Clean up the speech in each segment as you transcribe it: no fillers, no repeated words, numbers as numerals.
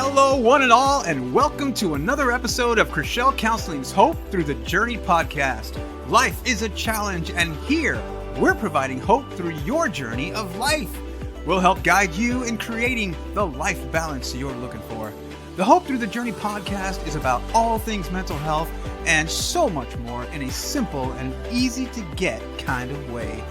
Hello, one and all, and welcome to another episode of Chriselle Counseling's Hope Through the Journey podcast. Life is a challenge, and here we're providing hope through your journey of life. We'll help guide you in creating the life balance you're looking for. The Hope Through the Journey podcast is about all things mental health and so much more in a simple and easy to get kind of way.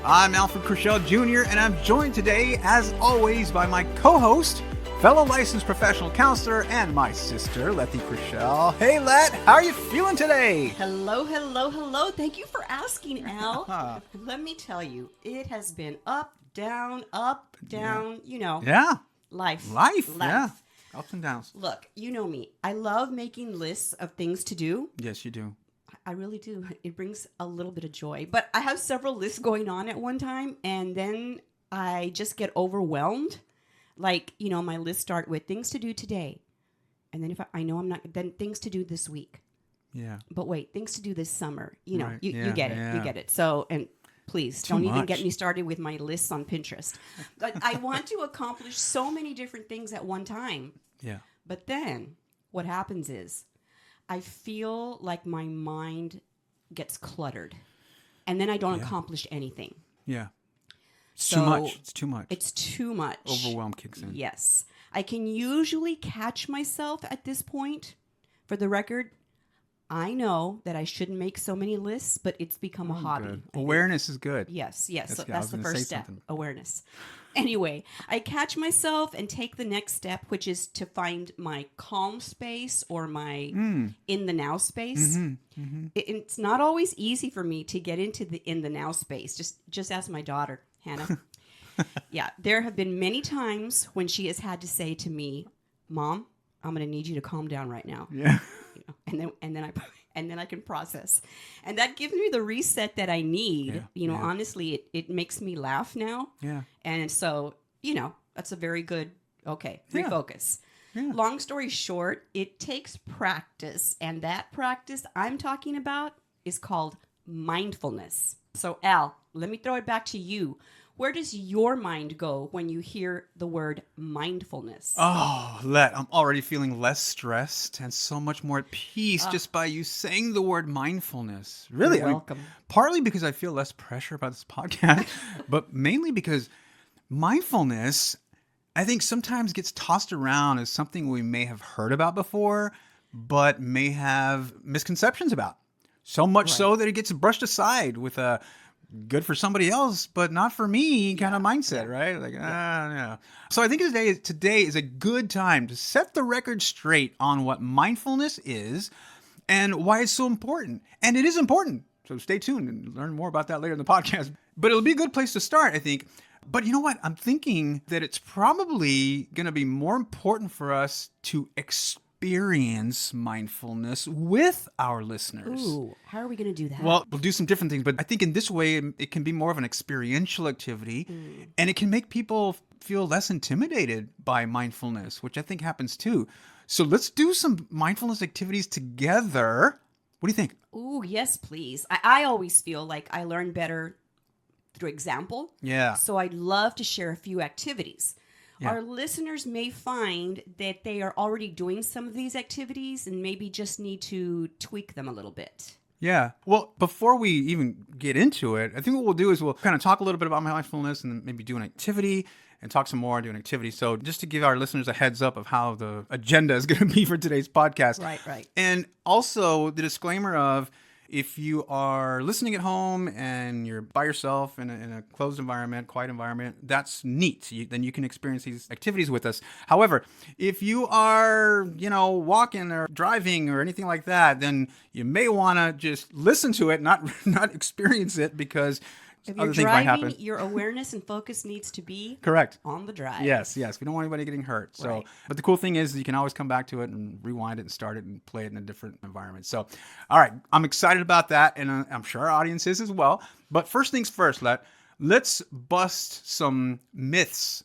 I'm Alfred Chriselle Jr., and I'm joined today, as always, by my co-host, fellow licensed professional counselor, and my sister, Lettie Chriselle. Hey, Let, how are you feeling today? Hello. Thank you for asking, Al. Let me tell you, it has been up, down, you know. Yeah. Life. Yeah. Ups and downs. Look, you know me. I love making lists of things to do. Yes, you do. I really do. It brings a little bit of joy. But I have several lists going on at one time, and then I just get overwhelmed. Like, you know, my list start with things to do today. And then if I know I'm not, then things to do this week. Yeah. But wait, things to do this summer. You know, Right. you get it. Yeah. You get it. So, and please Too don't even much. get me started with my lists on Pinterest. But I want to accomplish so many different things at one time. Yeah. But then what happens is I feel like my mind gets cluttered. And then I don't accomplish anything. Yeah. It's So too much. It's too much. It's too much. Overwhelm kicks in. Yes. I can usually catch myself at this point. For the record, I know that I shouldn't make so many lists, but it's become a hobby. Good. I think. Awareness is good. Yes. That's So good. I that's was the gonna say first step, something. awareness. Anyway, I catch myself and take the next step, which is to find my calm space or my in the now space. It's not always easy for me to get into the in the now space. Just ask my daughter, Hannah. Yeah, there have been many times when she has had to say to me, "Mom, I'm going to need you to calm down right now." Yeah. You know, and then I can process, and that gives me the reset that I need. Yeah, You know, yeah. honestly, it makes me laugh now. Yeah. And so, you know, that's a very good, okay, Yeah. refocus. Yeah. Long story short, it takes practice. And that practice I'm talking about is called mindfulness. So, Al, let me throw it back to you. Where does your mind go when you hear the word mindfulness? Oh, Let, I'm already feeling less stressed and so much more at peace just by you saying the word mindfulness. Really, You're welcome. Partly because I feel less pressure about this podcast, but mainly because mindfulness, I think, sometimes gets tossed around as something we may have heard about before, but may have misconceptions about. So much so that it gets brushed aside with a good for somebody else, but not for me kind of mindset, right? Like, yeah. So I think today is a good time to set the record straight on what mindfulness is and why it's so important. And it is important. So stay tuned and learn more about that later in the podcast. But it'll be a good place to start, I think. But you know what? I'm thinking that it's probably going to be more important for us to experience mindfulness with our listeners. Ooh, how are we going to do that? Well, we'll do some different things, but I think in this way, it can be more of an experiential activity, and it can make people feel less intimidated by mindfulness, which I think happens too. So let's do some mindfulness activities together. What do you think? Ooh, yes, please. I always feel like I learn better through example. Yeah. So I'd love to share a few activities. Yeah. Our listeners may find that they are already doing some of these activities and maybe just need to tweak them a little bit. Yeah. Well, before we even get into it, I think what we'll do is we'll kind of talk a little bit about mindfulness and then maybe do an activity and talk some more, do an activity. So just to give our listeners a heads up of how the agenda is going to be for today's podcast. Right. And also the disclaimer of, if you are listening at home and you're by yourself in a closed environment, quiet environment, that's neat. Then you can experience these activities with us. However, if you are, walking or driving or anything like that, then you may want to just listen to it, not experience it, because If other you're things might driving, happen. your awareness and focus needs to be Correct. on the drive. Yes. We don't want anybody getting hurt. So, Right. But the cool thing is you can always come back to it and rewind it and start it and play it in a different environment. So, all right, I'm excited about that, and I'm sure our audience is as well. But first things first, let's bust some myths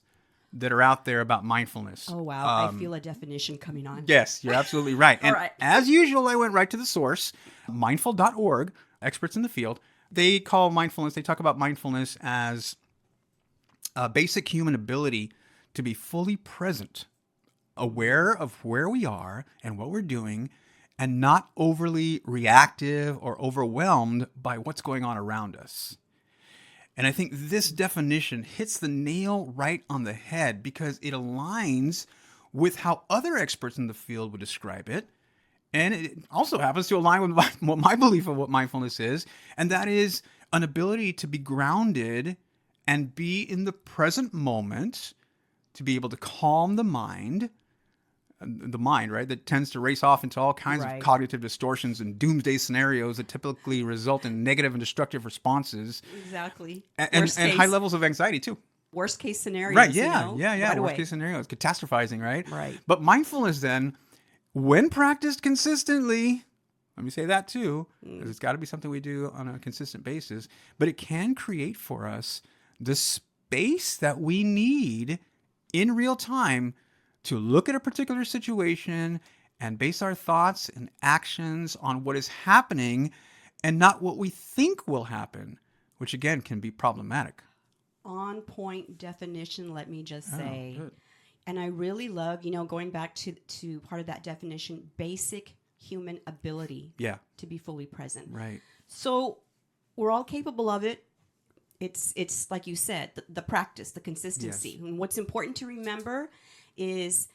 that are out there about mindfulness. Oh, wow. I feel a definition coming on. Yes, you're absolutely right. And All right. as usual, I went right to the source, mindful.org, experts in the field. They talk about mindfulness as a basic human ability to be fully present aware of where we are and what we're doing, and not overly reactive or overwhelmed by what's going on around us. And I think this definition hits the nail right on the head because it aligns with how other experts in the field would describe it. And it also happens to align with what my belief of what mindfulness is. And that is an ability to be grounded and be in the present moment, to be able to calm the mind, right, that tends to race off into all kinds of Right. cognitive distortions and doomsday scenarios that typically result in negative and destructive responses Exactly. and high levels of anxiety too. Worst case scenarios. Right. Yeah. Right Worst away. case scenarios, catastrophizing, right? Right. But mindfulness then, when practiced consistently, let me say that too, because it's got to be something we do on a consistent basis, but it can create for us the space that we need in real time to look at a particular situation and base our thoughts and actions on what is happening and not what we think will happen, which again can be problematic. On point definition, let me just say. Good. And I really love, going back to part of that definition, basic human ability Yeah. to be fully present. Right. So we're all capable of it. It's like you said, the practice, the consistency. Yes. And what's important to remember is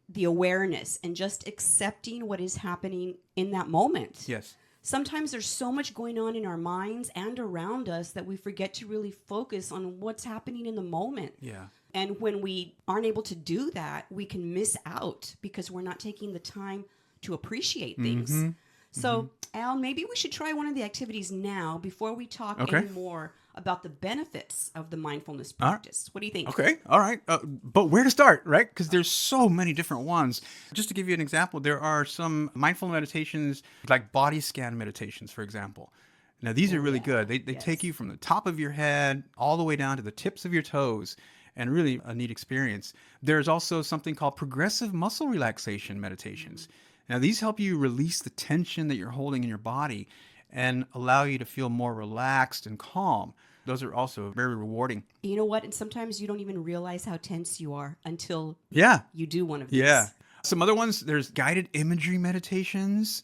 the awareness and just accepting what is happening in that moment. Yes. Sometimes there's so much going on in our minds and around us that we forget to really focus on what's happening in the moment. Yeah. And when we aren't able to do that, we can miss out because we're not taking the time to appreciate things. So, Al, maybe we should try one of the activities now before we talk any more about the benefits of the mindfulness practice. What do you think? Okay. All right. But where to start, right? Because there's so many different ones. Just to give you an example, there are some mindful meditations, like body scan meditations, for example. Now, these are really good. They take you from the top of your head all the way down to the tips of your toes, and really a neat experience. There's also something called progressive muscle relaxation meditations. Now, these help you release the tension that you're holding in your body and allow you to feel more relaxed and calm. Those are also very rewarding. You know what? And sometimes you don't even realize how tense you are until Yeah. you do one of these. Yeah. Some other ones, there's guided imagery meditations,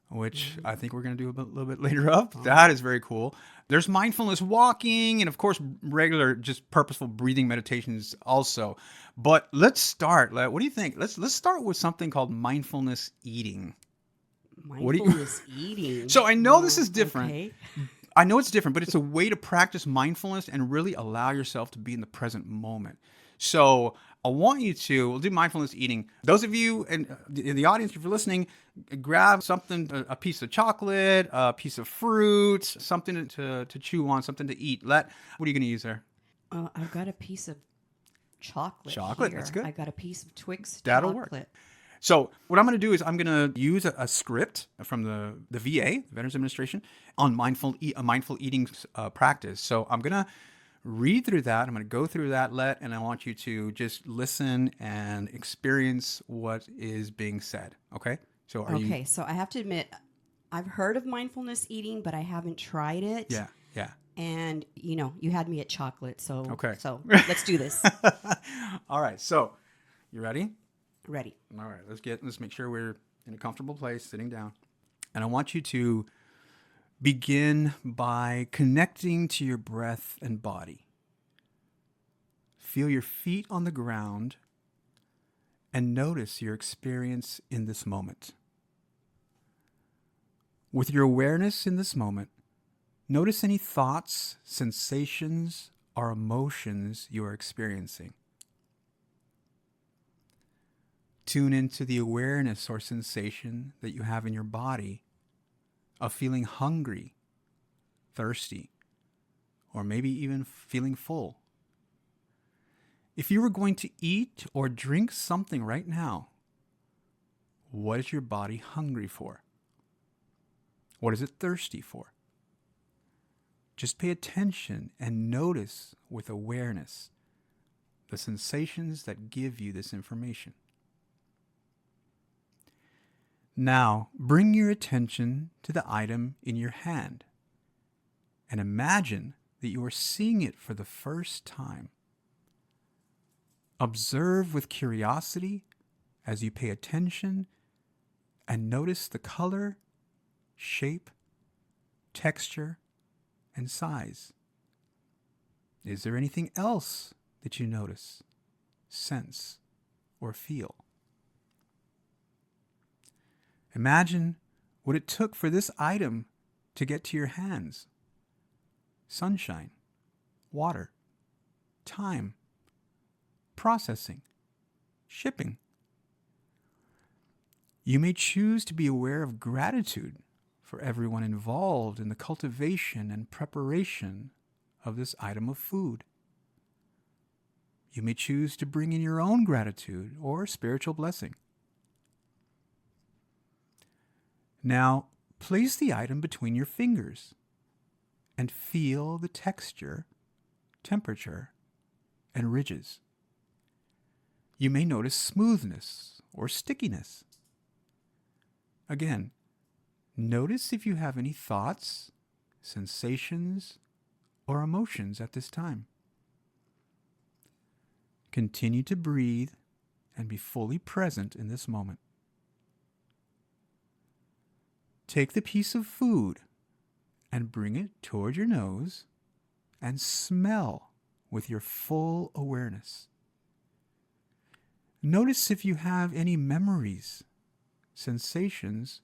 which I think we're going to do a little bit later up. That is very cool. There's mindfulness walking and, of course, regular, just purposeful breathing meditations also. But let's start. What do you think? Let's start with something called mindfulness eating. Mindfulness eating. So I know this is different. Okay. I know it's different, but it's a way to practice mindfulness and really allow yourself to be in the present moment. So I want you to, we'll do mindfulness eating. Those of you in the audience, if you're listening, grab something, a piece of chocolate, a piece of fruit, something to chew on, something to eat. What are you going to use there? I've got a piece of chocolate. Chocolate, here. that's good. I got a piece of Twix That'll chocolate. work. So what I'm going to do is I'm going to use a script from the VA, Veterans Administration, on mindful eating practice. So I'm going to read through that. I'm going to go through that, and I want you to just listen and experience what is being said. Okay? So So I have to admit, I've heard of mindfulness eating, but I haven't tried it. Yeah. And, you had me at chocolate. So, Okay. So let's do this. All right. So you ready? Ready. All right. Let's make sure we're in a comfortable place, sitting down. And I want you to begin by connecting to your breath and body. Feel your feet on the ground and notice your experience in this moment. With your awareness in this moment, notice any thoughts, sensations, or emotions you are experiencing. Tune into the awareness or sensation that you have in your body of feeling hungry, thirsty, or maybe even feeling full. If you were going to eat or drink something right now, what is your body hungry for? What is it thirsty for? Just pay attention and notice with awareness the sensations that give you this information. Now, bring your attention to the item in your hand and imagine that you are seeing it for the first time. Observe with curiosity as you pay attention and notice the color, shape, texture, and size. Is there anything else that you notice, sense, or feel? Imagine what it took for this item to get to your hands. Sunshine, water, time, processing, shipping. You may choose to be aware of gratitude for everyone involved in the cultivation and preparation of this item of food. You may choose to bring in your own gratitude or spiritual blessing. Now, place the item between your fingers and feel the texture, temperature, and ridges. You may notice smoothness or stickiness. Again, notice if you have any thoughts, sensations, or emotions at this time. Continue to breathe and be fully present in this moment. Take the piece of food and bring it toward your nose and smell with your full awareness. Notice if you have any memories, sensations,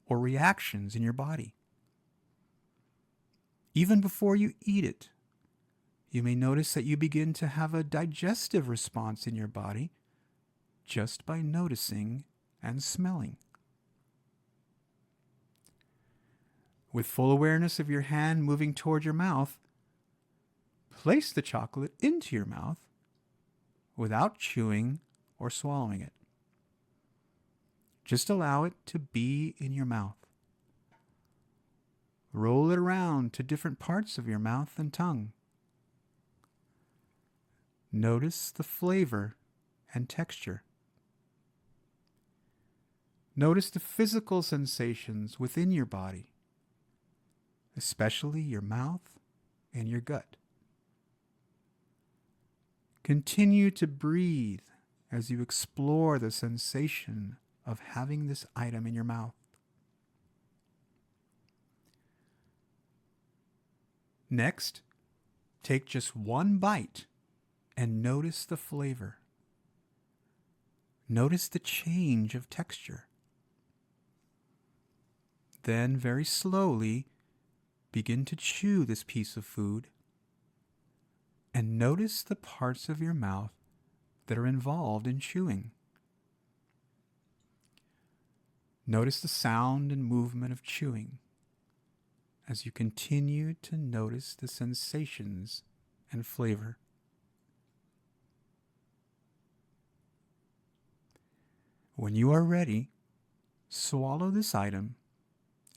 or reactions in your body. Even before you eat it, you may notice that you begin to have a digestive response in your body just by noticing and smelling. With full awareness of your hand moving toward your mouth, place the chocolate into your mouth without chewing or swallowing it. Just allow it to be in your mouth. Roll it around to different parts of your mouth and tongue. Notice the flavor and texture. Notice the physical sensations within your body, especially your mouth and your gut. Continue to breathe as you explore the sensation of having this item in your mouth. Next, take just one bite and notice the flavor. Notice the change of texture. Then, very slowly, begin to chew this piece of food and notice the parts of your mouth that are involved in chewing. Notice the sound and movement of chewing as you continue to notice the sensations and flavor. When you are ready, swallow this item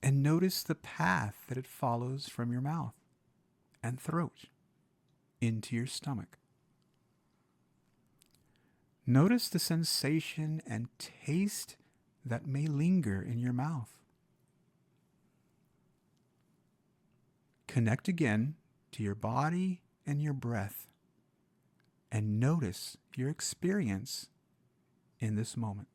and notice the path that it follows from your mouth and throat into your stomach. Notice the sensation and taste that may linger in your mouth. Connect again to your body and your breath and notice your experience in this moment.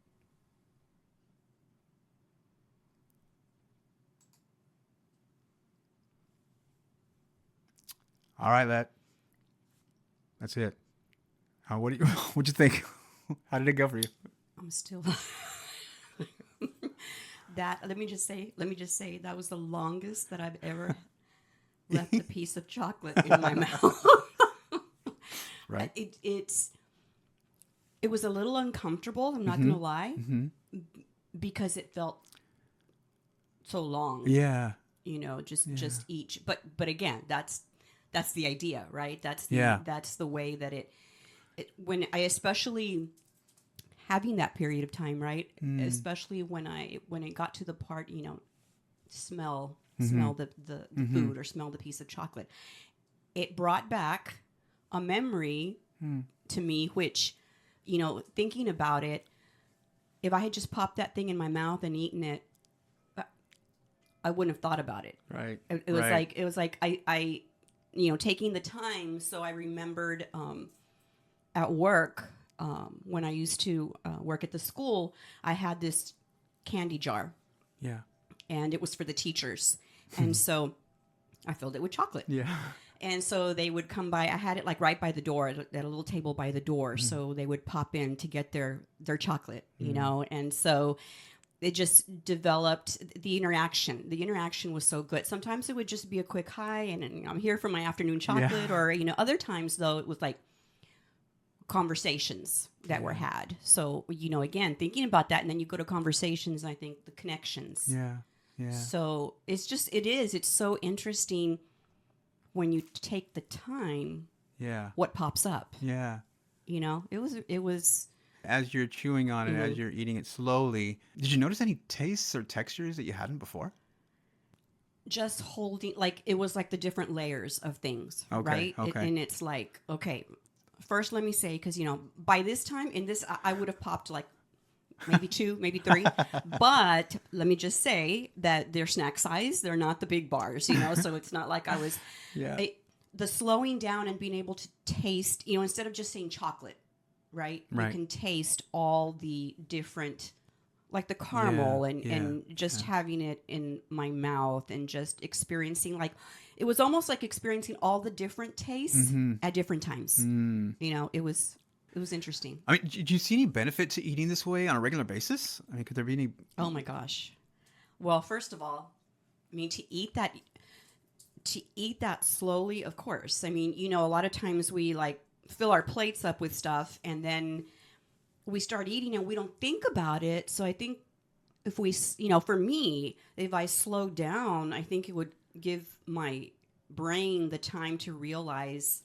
All right, Let. That's it. What'd you think? How did it go for you? I'm still let me just say that was the longest that I've ever left a piece of chocolate in my mouth. Right. It was a little uncomfortable, I'm not going to lie, because it felt so long. Yeah. Just each. But again, that's the idea, right? That's the way that it when I especially having that period of time, right? Especially when it got to the part, smell the food or smell the piece of chocolate. It brought back a memory to me, which, thinking about it, if I had just popped that thing in my mouth and eaten it, I wouldn't have thought about it. Right. It was like I taking the time. So I remembered at work, when I used to work at the school, I had this candy jar, Yeah. and it was for the teachers. And so I filled it with chocolate. Yeah. And so they would come by. I had it like right by the door, at a little table by the door. Mm-hmm. So they would pop in to get their chocolate, you know. And so it just developed the interaction. The interaction was so good. Sometimes it would just be a quick hi, and I'm here for my afternoon chocolate. Yeah. Or, you know, other times though it was like conversations that were had. So, you know, again, thinking about that, and then you go to conversations, and I think the connections. Yeah. Yeah. So it's so interesting when you take the time, Yeah. what pops up. Yeah. You know, it was As you're chewing on it, Mm-hmm. as you're eating it slowly, did you notice any tastes or textures that you hadn't before? just holding, like, it was like the different layers of things, Okay, right? okay. And it's like, okay, first let me say, because, you know, by this time in this, I would have popped like maybe 2, maybe 3. But let me just say that they're snack size. They're not the big bars, you know, so it's not like I was. Yeah. The slowing down and being able to taste, you know, instead of just saying chocolate, right? Right. You can taste all the different, like the caramel, Yeah, and just having it in my mouth and just experiencing, like, it was almost like experiencing all the different tastes at different times. You know, it was interesting. I mean, do you see any benefit to eating this way on a regular basis? I mean, could there be any? Oh my gosh. Well, first of all, I mean, to eat that slowly, of course. I mean, you know, a lot of times we like fill our plates up with stuff, and then we start eating and we don't think about it. So I think if we, you know, for me, if I slow down, I think it would give my brain the time to realize,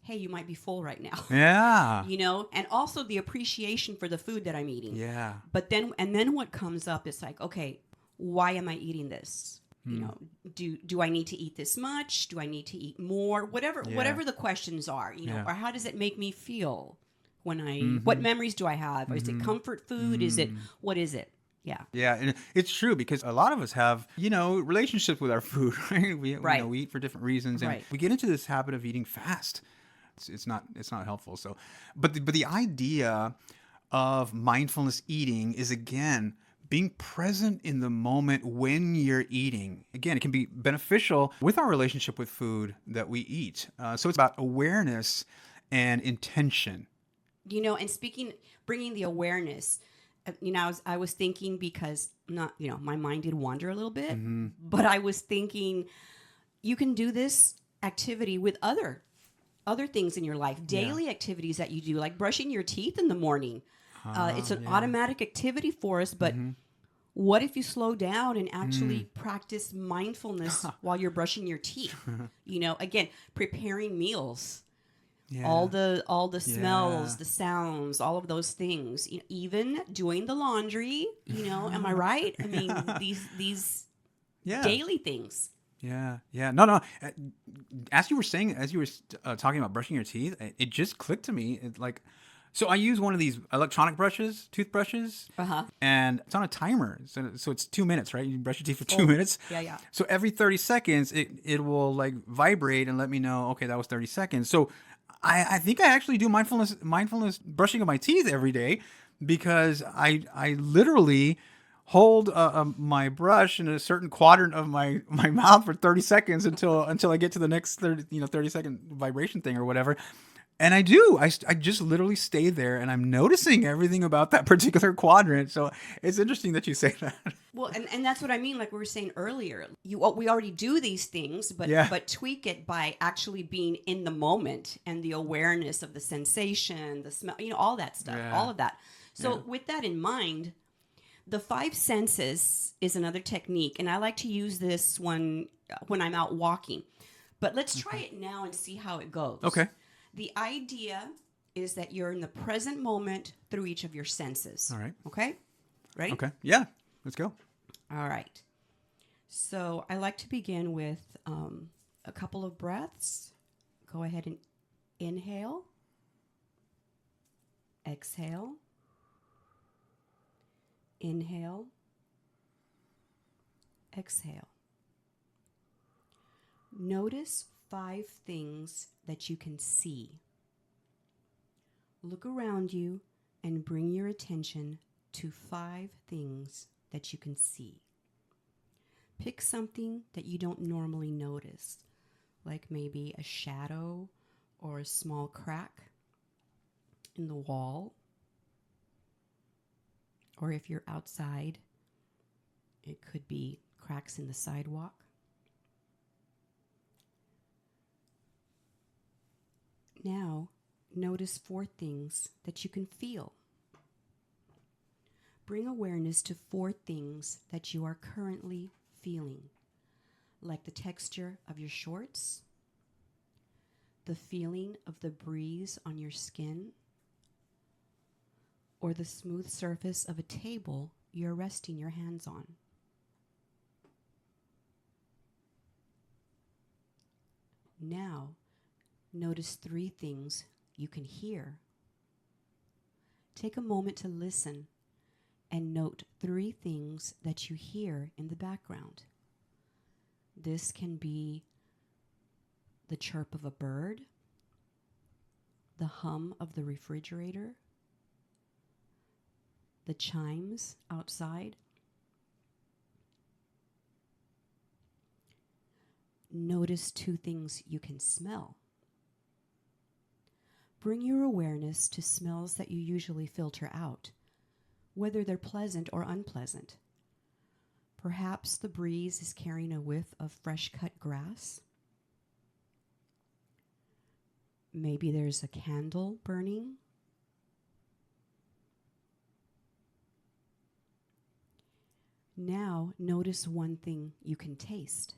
hey, you might be full right now. Yeah. You know, and also the appreciation for the food that I'm eating. Yeah. But then what comes up is like, okay, why am I eating this? You know, do I need to eat this much? Do I need to eat more? Whatever the questions are, you know, Yeah. or how does it make me feel when what memories do I have? Is it comfort food? Is it, what is it? Yeah. Yeah, and it's true because a lot of us have, you know, relationships with our food, right? We you Right. know, we eat for different reasons, and Right. we get into this habit of eating fast. It's not helpful. So, but the idea of mindfulness eating is, again, being present in the moment when you're eating. Again, it can be beneficial with our relationship with food that we eat. So it's about awareness and intention. You know, and bringing the awareness, you know, I was thinking, because not, you know, my mind did wander a little bit, but I was thinking you can do this activity with other things in your life, daily activities that you do, like brushing your teeth in the morning. It's an automatic activity for us, but what if you slow down and actually practice mindfulness while you're brushing your teeth? You know, again, preparing meals. Yeah. All the smells, the sounds, all of those things. You know, even doing the laundry. You know, am I right? I mean, these Yeah. daily things. Yeah, yeah. No, no. As you were saying, as you were talking about brushing your teeth, it just clicked to me. It's like, so I use one of these electronic toothbrushes, and it's on a timer. So it's 2 minutes, right? You brush your teeth for 2 minutes. Yeah, yeah. So every 30 seconds, it will like vibrate and let me know, okay, that was 30 seconds. So I think I actually do mindfulness brushing of my teeth every day, because I literally hold my brush in a certain quadrant of my mouth for 30 seconds until I get to the next 30-second vibration thing or whatever. And I do. I just literally stay there, and I'm noticing everything about that particular quadrant. So it's interesting that you say that. Well, and that's what I mean. Like we were saying earlier, we already do these things, but Yeah. but tweak it by actually being in the moment and the awareness of the sensation, the smell, you know, all that stuff, Yeah. all of that. So Yeah. with that in mind, the 5 senses is another technique, and I like to use this one when I'm out walking. But let's try it now and see how it goes. Okay. The idea is that you're in the present moment through each of your senses. All right. Okay? Ready? Okay. Yeah. Let's go. All right. So I like to begin with a couple of breaths. Go ahead and inhale. Exhale. Inhale. Exhale. Notice 5 things that you can see. Look around you and bring your attention to 5 things that you can see. Pick something that you don't normally notice, like maybe a shadow or a small crack in the wall. Or if you're outside, it could be cracks in the sidewalk. Now, notice 4 things that you can feel. Bring awareness to 4 things that you are currently feeling, like the texture of your shorts, the feeling of the breeze on your skin, or the smooth surface of a table you're resting your hands on. Now, notice 3 things you can hear. Take a moment to listen and note 3 things that you hear in the background. This can be the chirp of a bird, the hum of the refrigerator, the chimes outside. Notice 2 things you can smell. Bring your awareness to smells that you usually filter out, whether they're pleasant or unpleasant. Perhaps the breeze is carrying a whiff of fresh cut grass. Maybe there's a candle burning. Now notice 1 thing you can taste.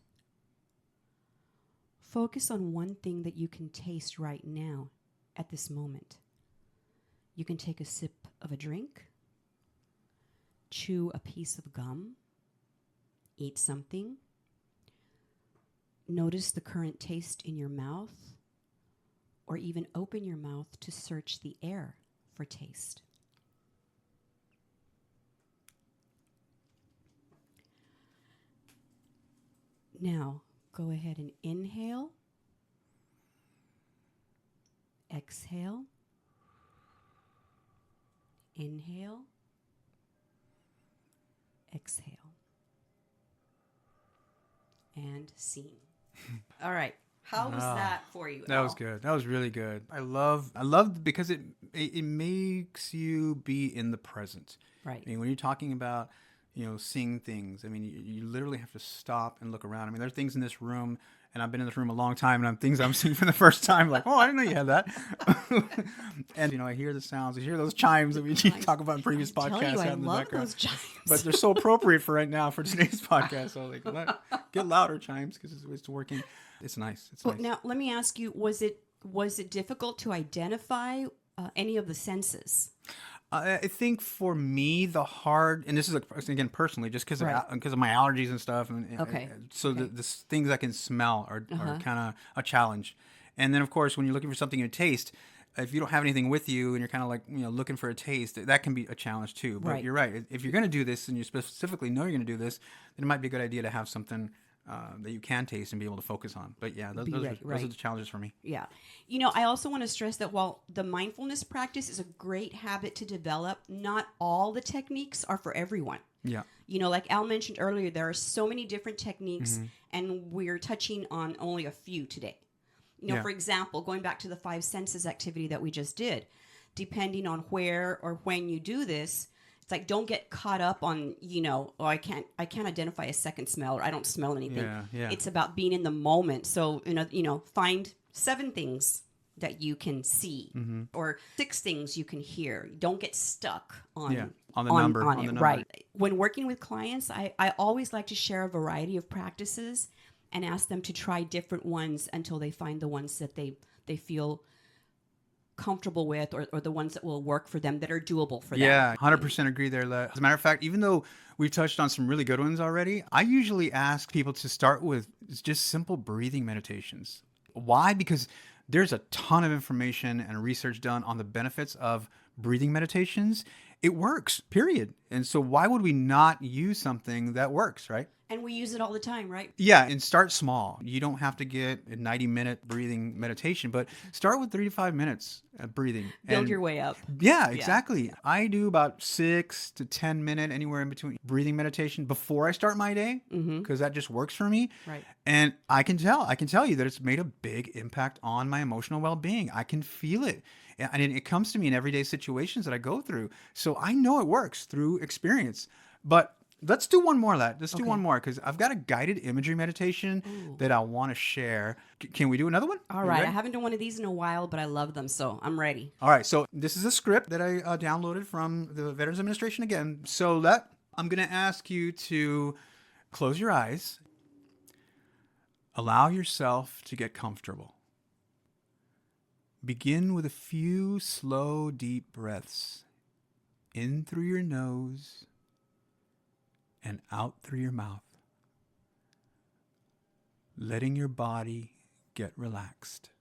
Focus on 1 thing that you can taste right now at this moment. You can take a sip of a drink, chew a piece of gum, eat something. Notice the current taste in your mouth, or even open your mouth to search the air for taste. Now, go ahead and inhale, exhale, inhale, exhale, and scene. All right. How was that for you? That was good. That was really good. I love because it makes you be in the present. Right. I mean, when you're talking about, seeing things, I mean, you literally have to stop and look around. I mean, there are things in this room, and I've been in this room a long time, and I'm seeing for the first time, like, oh, I didn't know you had that. And, I hear the sounds, I hear those chimes that we talk about in previous podcasts out in the background. Those chimes. But they're so appropriate for right now for today's podcast. So, get louder chimes because it's working. It's nice. Well, now let me ask you: was it difficult to identify any of the senses? I think for me, the hard, and this is again personally, just because of my allergies and stuff. Okay. So the things I can smell are kind of a challenge. And then of course, when you're looking for something to taste, if you don't have anything with you and you're kind of like looking for a taste, that can be a challenge too. But you're right. If you're going to do this and you specifically know you're going to do this, then it might be a good idea to have something that you can taste and be able to focus on. But yeah, those are the challenges for me. Yeah. I also want to stress that while the mindfulness practice is a great habit to develop, not all the techniques are for everyone. Yeah. Like Al mentioned earlier, there are so many different techniques, and we're touching on only a few today. For example, going back to the 5 senses activity that we just did, depending on where or when you do this, it's like, don't get caught up on, I can't identify a second smell, or I don't smell anything. Yeah. It's about being in the moment. So, find 7 things that you can see, or 6 things you can hear. Don't get stuck on the number. Right. When working with clients, I always like to share a variety of practices and ask them to try different ones until they find the ones that they feel comfortable with, or the ones that will work for them, that are doable for them. Yeah, 100% agree there. As a matter of fact, even though we've touched on some really good ones already, I usually ask people to start with just simple breathing meditations. Why? Because there's a ton of information and research done on the benefits of breathing meditations. It works, period. And so why would we not use something that works, right? And we use it all the time, right? Yeah, and start small. You don't have to get a 90-minute breathing meditation, but start with 3 to 5 minutes of breathing. Build And your way up. yeah, Yeah. exactly. I do about 6 to 10 minute, anywhere in between, breathing meditation before I start my day, Mm-hmm. because that just works for me. Right. And I can tell you that it's made a big impact on my emotional well-being. I can feel it. And it comes to me in everyday situations that I go through. So I know it works through experience. But let's do one more, Let. Let's do one Okay. more, because I've got a guided imagery meditation Ooh. that I want to share. Can we do another one? All Are you right. I ready? haven't done one of these in a while, but I love them, so I'm ready. All right. So this is a script that I downloaded from the Veterans Administration again. So I'm going to ask you to close your eyes. Allow yourself to get comfortable. Begin with a few slow, deep breaths in through your nose and out through your mouth, letting your body get relaxed.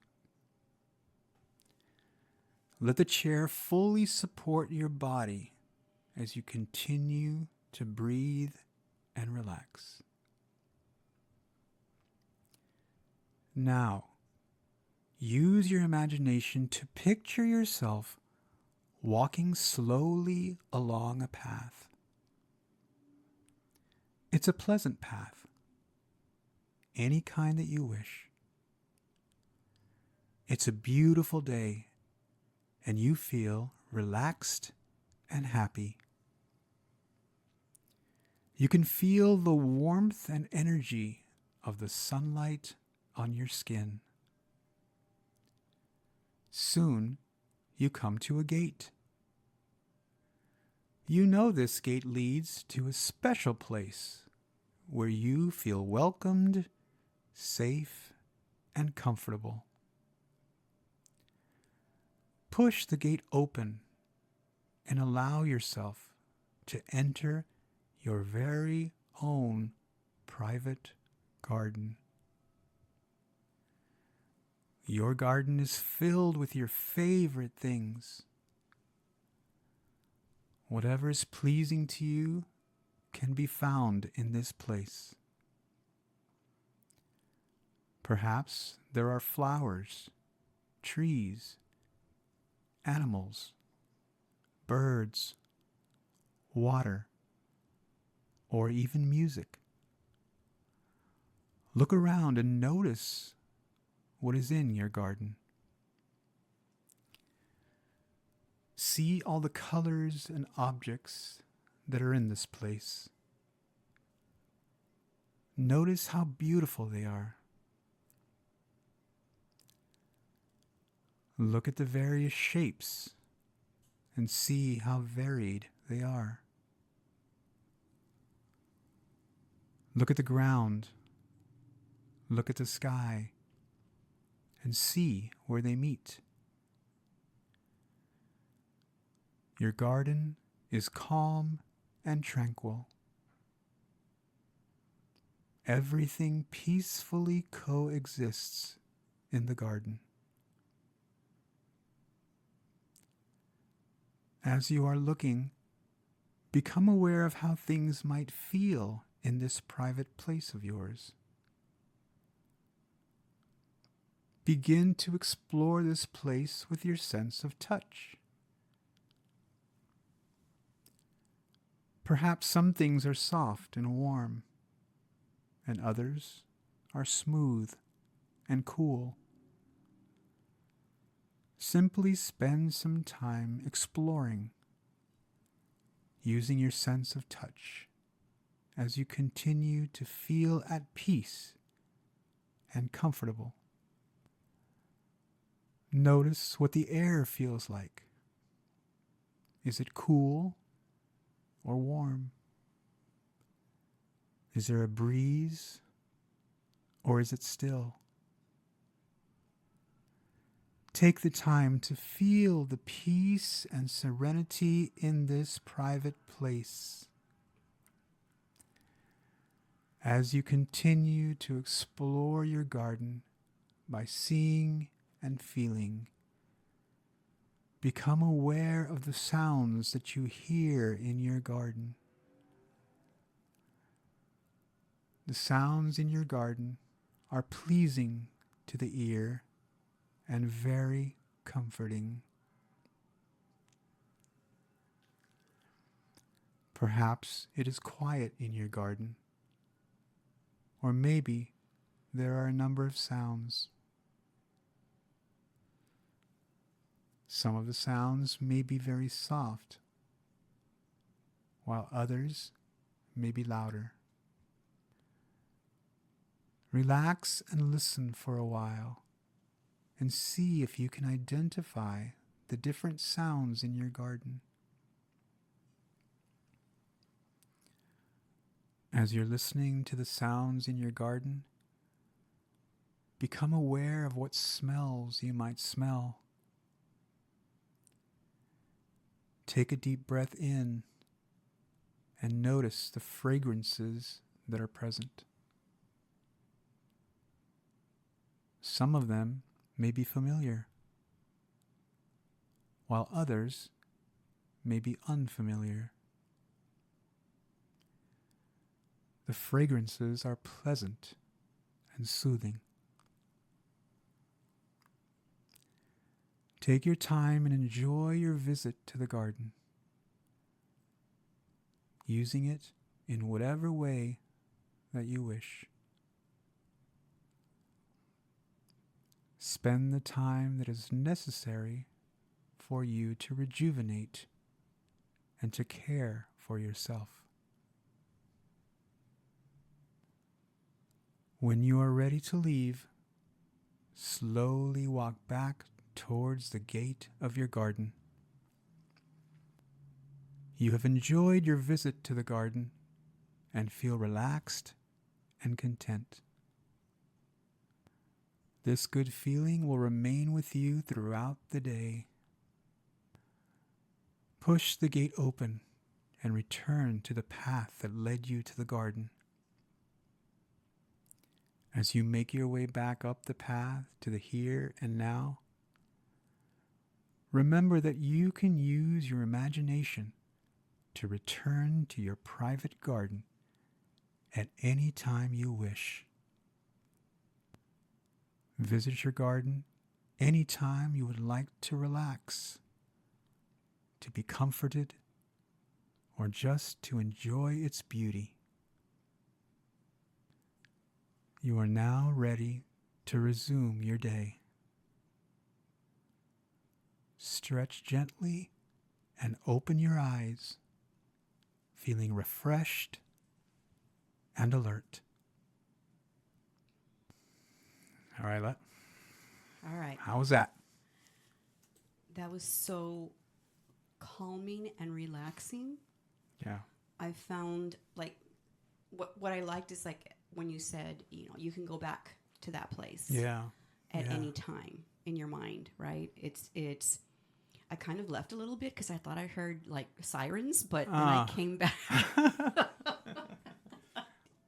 Let the chair fully support your body as you continue to breathe and relax. Now, use your imagination to picture yourself walking slowly along a path. It's a pleasant path, any kind that you wish. It's a beautiful day, and you feel relaxed and happy. You can feel the warmth and energy of the sunlight on your skin. Soon, you come to a gate. You know this gate leads to a special place where you feel welcomed, safe, and comfortable. Push the gate open and allow yourself to enter your very own private garden. Your garden is filled with your favorite things. Whatever is pleasing to you can be found in this place. Perhaps there are flowers, trees, animals, birds, water, or even music. Look around and notice what is in your garden. See all the colors and objects that are in this place. Notice how beautiful they are. Look at the various shapes and see how varied they are. Look at the ground. Look at the sky and see where they meet. Your garden is calm and tranquil. Everything peacefully coexists in the garden. As you are looking, become aware of how things might feel in this private place of yours. Begin to explore this place with your sense of touch. Perhaps some things are soft and warm, and others are smooth and cool. Simply spend some time exploring, using your sense of touch as you continue to feel at peace and comfortable. Notice what the air feels like. Is it cool or warm? Is there a breeze or is it still? Take the time to feel the peace and serenity in this private place. As you continue to explore your garden by seeing and feeling, become aware of the sounds that you hear in your garden. The sounds in your garden are pleasing to the ear and very comforting. Perhaps it is quiet in your garden, or maybe there are a number of sounds. Some of the sounds may be very soft, while others may be louder. Relax and listen for a while, and see if you can identify the different sounds in your garden. As you're listening to the sounds in your garden, become aware of what smells you might smell. Take a deep breath in and notice the fragrances that are present. Some of them may be familiar, while others may be unfamiliar. The fragrances are pleasant and soothing. Take your time and enjoy your visit to the garden, using it in whatever way that you wish. Spend the time that is necessary for you to rejuvenate and to care for yourself. When you are ready to leave, slowly walk back towards the gate of your garden. You have enjoyed your visit to the garden and feel relaxed and content. This good feeling will remain with you throughout the day. Push the gate open and return to the path that led you to the garden. As you make your way back up the path to the here and now, remember that you can use your imagination to return to your private garden at any time you wish. Visit your garden anytime you would like to relax, to be comforted, or just to enjoy its beauty. You are now ready to resume your day. Stretch gently and open your eyes, feeling refreshed and alert. All right, Let. All right. How was that? That was so calming and relaxing. Yeah. I found like what I liked is like when you said, you can go back to that place Yeah. at any time in your mind, right? It's I kind of left a little bit because I thought I heard like sirens, but then I came back.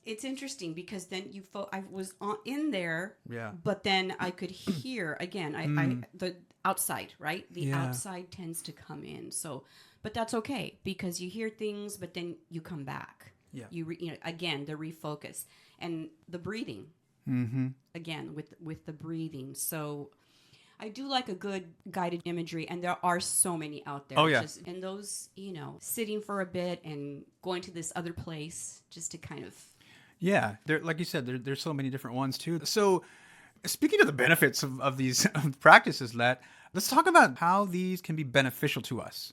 It's interesting because then I was in there, but then I could hear again. I the outside, right? The outside tends to come in. So, but that's okay because you hear things, but then you come back. Yeah. Again, the refocus and the breathing. Mm-hmm. Again, with the breathing. So, I do like a good guided imagery, and there are so many out there. Oh, yeah. And those, sitting for a bit and going to this other place just to kind of. Yeah, like you said, there's so many different ones too. So, speaking of the benefits of these practices, let's talk about how these can be beneficial to us.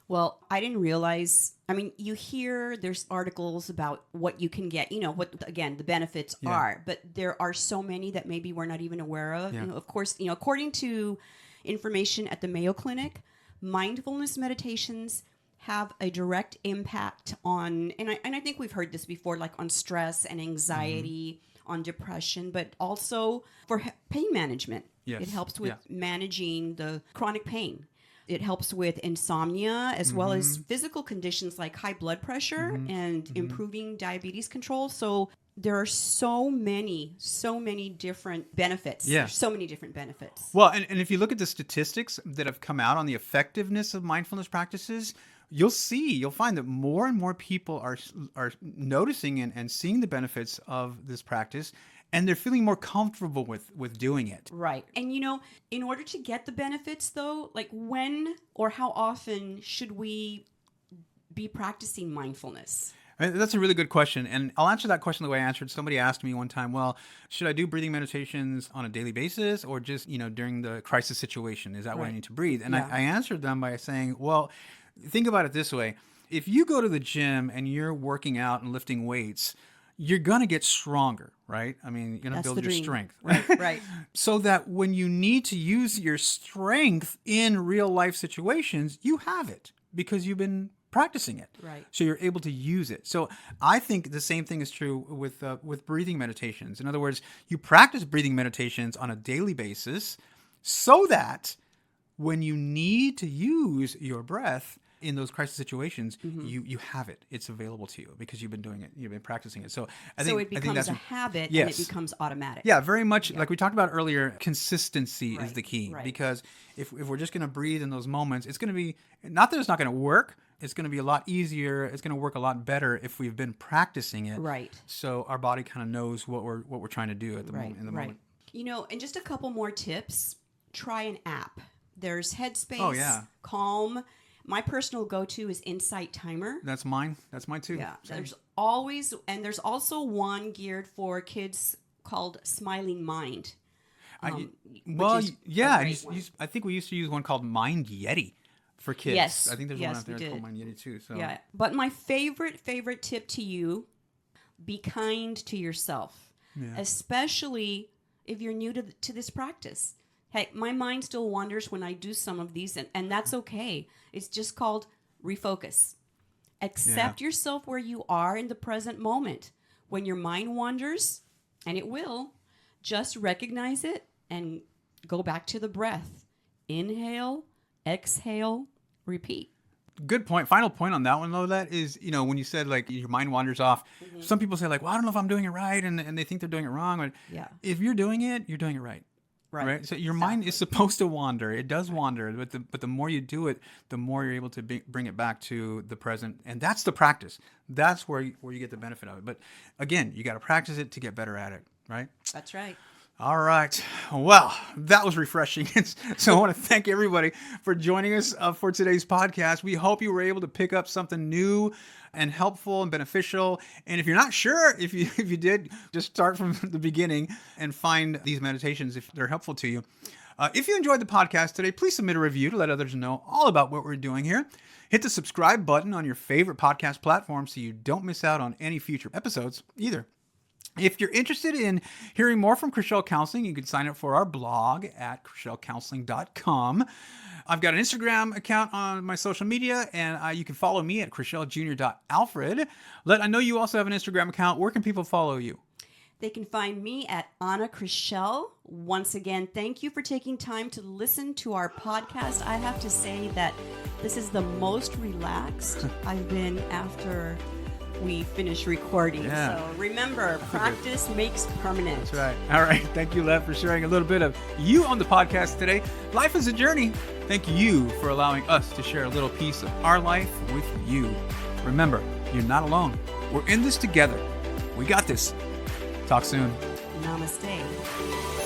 Well, I didn't realize. I mean, you hear there's articles about what you can get. What again the benefits are, but there are so many that maybe we're not even aware of. Yeah. Of course, according to information at the Mayo Clinic, mindfulness meditations have a direct impact on, and I think we've heard this before, like on stress and anxiety, on depression, but also for pain management. Yes. It helps with managing the chronic pain. It helps with insomnia as well as physical conditions like high blood pressure and improving diabetes control. So there are so many different benefits. Yeah. There's so many different benefits. Well, and if you look at the statistics that have come out on the effectiveness of mindfulness practices, you'll find that more and more people are noticing and seeing the benefits of this practice, and they're feeling more comfortable with doing it. Right. And in order to get the benefits though, like when or how often should we be practicing mindfulness? That's a really good question. And I'll answer that question the way I answered. Somebody asked me one time, well, should I do breathing meditations on a daily basis or just, during the crisis situation? Is that when I need to breathe? And Yeah. I answered them by saying, well, think about it this way. If you go to the gym and you're working out and lifting weights, you're going to get stronger, right? I mean, you're going to That's build the your dream. strength. Right. So that when you need to use your strength in real life situations, you have it because you've been practicing it. Right. So you're able to use it. So I think the same thing is true with breathing meditations. In other words, you practice breathing meditations on a daily basis so that when you need to use your breath in those crisis situations, you have it. It's available to you because you've been doing it. You've been practicing it. So I think it becomes a habit and Yes. it becomes automatic. Yeah, very much like we talked about earlier, consistency is the key. Right. Because if we're just going to breathe in those moments, it's going to be, not that it's not going to work, it's going to be a lot easier, it's going to work a lot better if we've been practicing it. Right. So our body kind of knows what we're trying to do at the moment. In the moment. And just a couple more tips. Try an app. There's Headspace, Oh, yeah. Calm. My personal go-to is Insight Timer. That's mine. That's mine too. Yeah. Same. There's also one geared for kids called Smiling Mind. Yeah. I think we used to use one called Mind Yeti for kids. Yes. I think there's Yes, one out there we called did. Mind Yeti too. So Yeah. But my favorite tip to you, be kind to yourself, especially if you're new to this practice. Hey, my mind still wanders when I do some of these, and that's okay. It's just called refocus. Accept yourself where you are in the present moment. When your mind wanders, and it will, just recognize it and go back to the breath. Inhale, exhale, repeat. Good point. Final point on that one, though, that is, when you said like your mind wanders off, some people say like, well, I don't know if I'm doing it right. And they think they're doing it wrong. But Yeah. if you're doing it, you're doing it right. Right. So your mind is supposed to wander. It does wander. But the more you do it, the more you're able to bring it back to the present. And that's the practice. That's where you get the benefit of it. But again, you got to practice it to get better at it. Right. That's right. All right. Well, that was refreshing. So I want to thank everybody for joining us for today's podcast. We hope you were able to pick up something new and helpful and beneficial. And if you're not sure if you did, just start from the beginning and find these meditations if they're helpful to you. If you enjoyed the podcast today, please submit a review to let others know all about what we're doing here. Hit the subscribe button on your favorite podcast platform so you don't miss out on any future episodes either. If you're interested in hearing more from Chriselle Counseling, you can sign up for our blog at ChriselleCounseling.com. I've got an Instagram account on my social media, and you can follow me at ChriselleJr.Alfred. I know you also have an Instagram account. Where can people follow you? They can find me at Anna Chriselle. Once again, thank you for taking time to listen to our podcast. I have to say that this is the most relaxed I've been after we finish recording. Yeah. So remember, practice makes permanent. That's right. All right. Thank you, Lev, for sharing a little bit of you on the podcast today. Life is a journey. Thank you for allowing us to share a little piece of our life with you. Remember, you're not alone. We're in this together. We got this. Talk soon. Namaste.